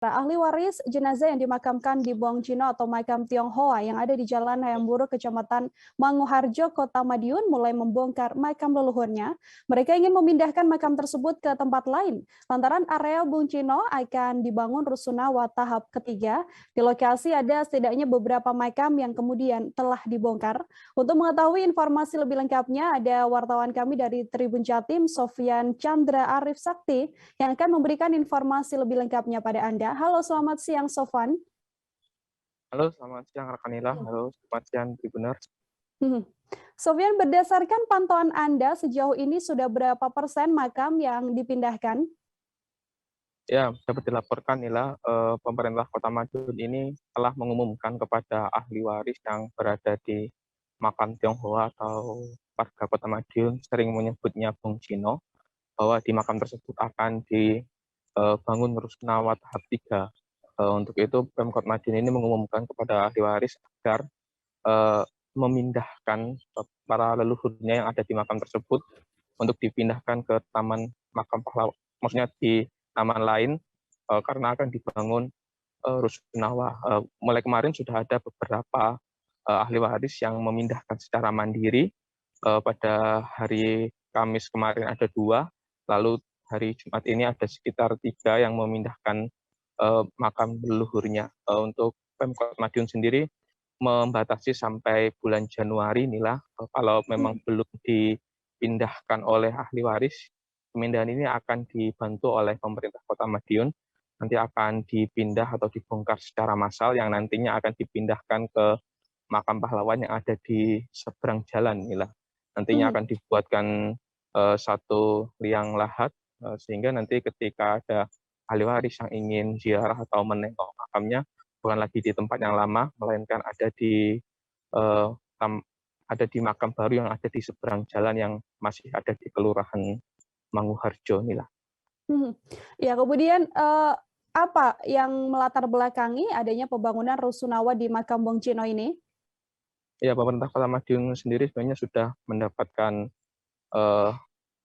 Ahli waris jenazah yang dimakamkan di Buang Cino atau makam Tionghoa yang ada di Jalan Hayam Buruk, Kecamatan Manguharjo, Kota Madiun mulai membongkar makam leluhurnya. Mereka ingin memindahkan makam tersebut ke tempat lain. Lantaran area Buang Cino akan dibangun rusunawa tahap ketiga. Di lokasi ada setidaknya beberapa makam yang kemudian telah dibongkar. Untuk mengetahui informasi lebih lengkapnya, ada wartawan kami dari Tribun Jatim, Sofyan Chandra Arif Sakti, yang akan memberikan informasi lebih lengkapnya pada Anda. Halo, selamat siang, Sofan. Halo, selamat siang Rekanila. Halo, selamat siang Tribuners. Sofyan, berdasarkan pantauan Anda, sejauh ini sudah berapa persen makam yang dipindahkan? Ya, dapat dilaporkan Nila, pemerintah Kota Madiun ini telah mengumumkan kepada ahli waris yang berada di makam Tionghoa atau warga Kota Madiun sering menyebutnya Bung Cino, bahwa di makam tersebut akan dibangun rusunawa tahap 3. Untuk itu, Pemkot Madiun ini mengumumkan kepada ahli waris agar memindahkan para leluhurnya yang ada di makam tersebut untuk dipindahkan ke taman makam pahlawan, maksudnya di taman lain, karena akan dibangun rusunawa. Mulai kemarin sudah ada beberapa ahli waris yang memindahkan secara mandiri. Pada hari Kamis kemarin ada 2, lalu hari Jumat ini ada sekitar 3 yang memindahkan makam leluhurnya. Untuk Pemkot Madiun sendiri membatasi sampai bulan Januari inilah, kalau memang belum dipindahkan oleh ahli waris, pemindahan ini akan dibantu oleh pemerintah Kota Madiun. Nanti akan dipindah atau dibongkar secara massal yang nantinya akan dipindahkan ke makam pahlawan yang ada di seberang jalan inilah. Nantinya akan dibuatkan satu liang lahat, sehingga nanti ketika ada ahli waris yang ingin ziarah atau menengok makamnya, bukan lagi di tempat yang lama, melainkan ada di makam baru yang ada di seberang jalan yang masih ada di Kelurahan Manguharjo inilah. Ya, kemudian apa yang melatar belakangi adanya pembangunan rusunawa di makam Bung Cino ini? Ya, pemerintah Kota Madiun sendiri sebenarnya sudah mendapatkan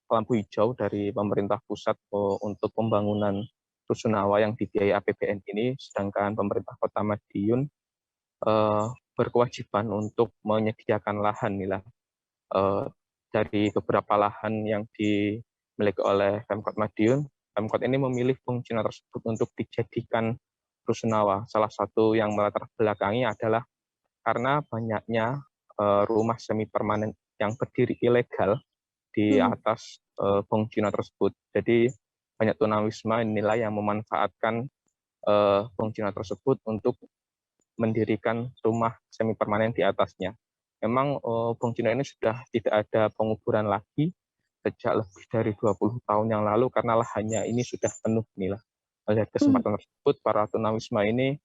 lampu hijau dari pemerintah pusat untuk pembangunan rusunawa yang dibiayai APBN ini, sedangkan pemerintah Kota Madiun berkewajiban untuk menyediakan lahan inilah. Dari beberapa lahan yang dimiliki oleh Pemkot Madiun, Pemkot ini memilih Bung Cino tersebut untuk dijadikan rusunawa. Salah satu yang melatar belakangi adalah karena banyaknya rumah semi permanen yang berdiri ilegal di atas Bung Cino tersebut. Jadi banyak tunawisma inilah yang memanfaatkan Bung Cino tersebut untuk mendirikan rumah semi permanen di atasnya. Memang Bung Cino ini sudah tidak ada penguburan lagi sejak lebih dari 20 tahun yang lalu karena lahannya ini sudah penuh inilah. Melihat kesempatan tersebut, para tunawisma ini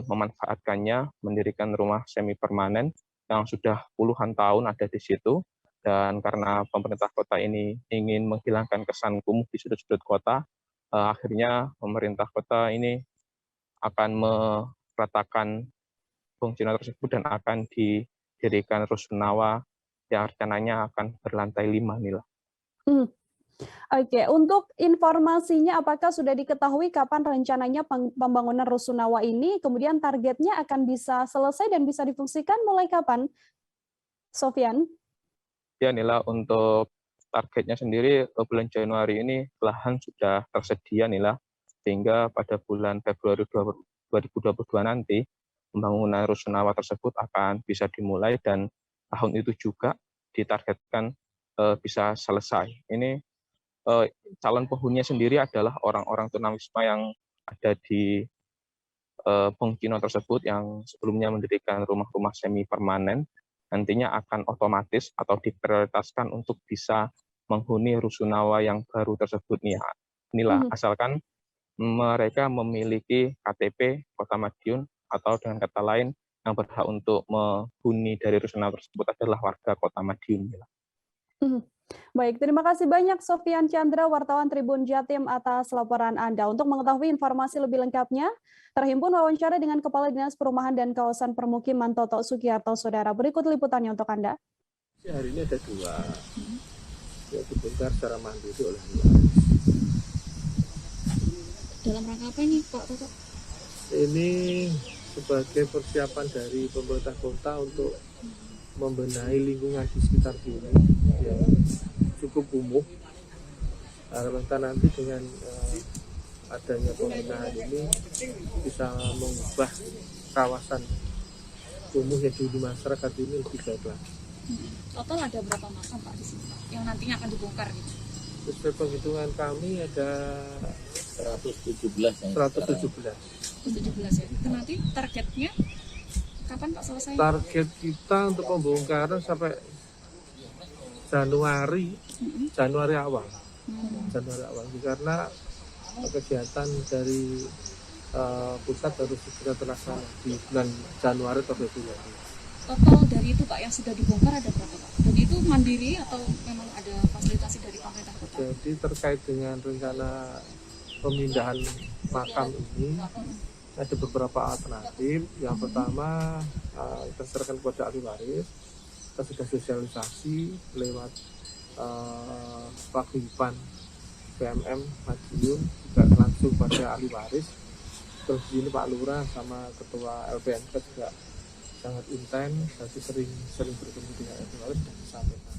memanfaatkannya, mendirikan rumah semi permanen yang sudah puluhan tahun ada di situ. Dan karena pemerintah kota ini ingin menghilangkan kesan kumuh di sudut-sudut kota, akhirnya pemerintah kota ini akan meratakan Bung Cino tersebut dan akan didirikan rusunawa yang rencananya akan berlantai 5 inilah. Oke, untuk informasinya apakah sudah diketahui kapan rencananya pembangunan rusunawa ini, kemudian targetnya akan bisa selesai dan bisa difungsikan mulai kapan, Sofyan? Ya Nila, untuk targetnya sendiri bulan Januari ini lahan sudah tersedia Nila, sehingga pada bulan Februari 2022 nanti pembangunan rusunawa tersebut akan bisa dimulai dan tahun itu juga ditargetkan bisa selesai. Ini calon penghuninya sendiri adalah orang-orang tunawisma yang ada di Bung Cino tersebut yang sebelumnya mendirikan rumah-rumah semi permanen, nantinya akan otomatis atau diprioritaskan untuk bisa menghuni rusunawa yang baru tersebut nih. Inilah asalkan mereka memiliki KTP Kota Madiun atau dengan kata lain yang berhak untuk menghuni dari rusunawa tersebut adalah warga Kota Madiun. Baik, terima kasih banyak Sofyan Chandra, wartawan Tribun Jatim atas laporan Anda. Untuk mengetahui informasi lebih lengkapnya, terhimpun wawancara dengan Kepala Dinas Perumahan dan Kawasan Permukiman Toto Sugiarto, Saudara. Berikut liputannya untuk Anda. Hari ini ada 2 yang dibongkar secara mandiri oleh dalam rangka apa ini Pak Toto? Ini sebagai persiapan dari pemerintah kota untuk membenahi lingkungan di sekitar sini yang cukup kumuh. Harapan kita nanti dengan adanya pembenahan ini bisa mengubah kawasan kumuh yang di masyarakat ini lebih baik lagi. Total ada berapa makam Pak di sini Pak yang nantinya akan dibongkar gitu? Sesuai penghitungan kami ada 117 yang 117. 17 ya. Itu nanti targetnya kapan Pak selesai? Target kita untuk pembongkaran sampai Januari awal. Januari awal karena kegiatan dari pusat harus segera terlaksana di bulan Januari atau Februari. Total dari itu Pak yang sudah dibongkar ada berapa Pak? Dan itu mandiri atau memang ada fasilitasi dari pemerintah kota? Jadi terkait dengan rencana pemindahan makam ini ada beberapa alternatif. Yang pertama kita serahkan kepada ahli waris. Kita sudah sosialisasi lewat paguyuban PMM Madiun juga langsung pada ahli waris. Terus di sini Pak Lurah sama Ketua LPNK juga sangat intens, jadi sering bertemu dengan ahli waris dan disampaikan.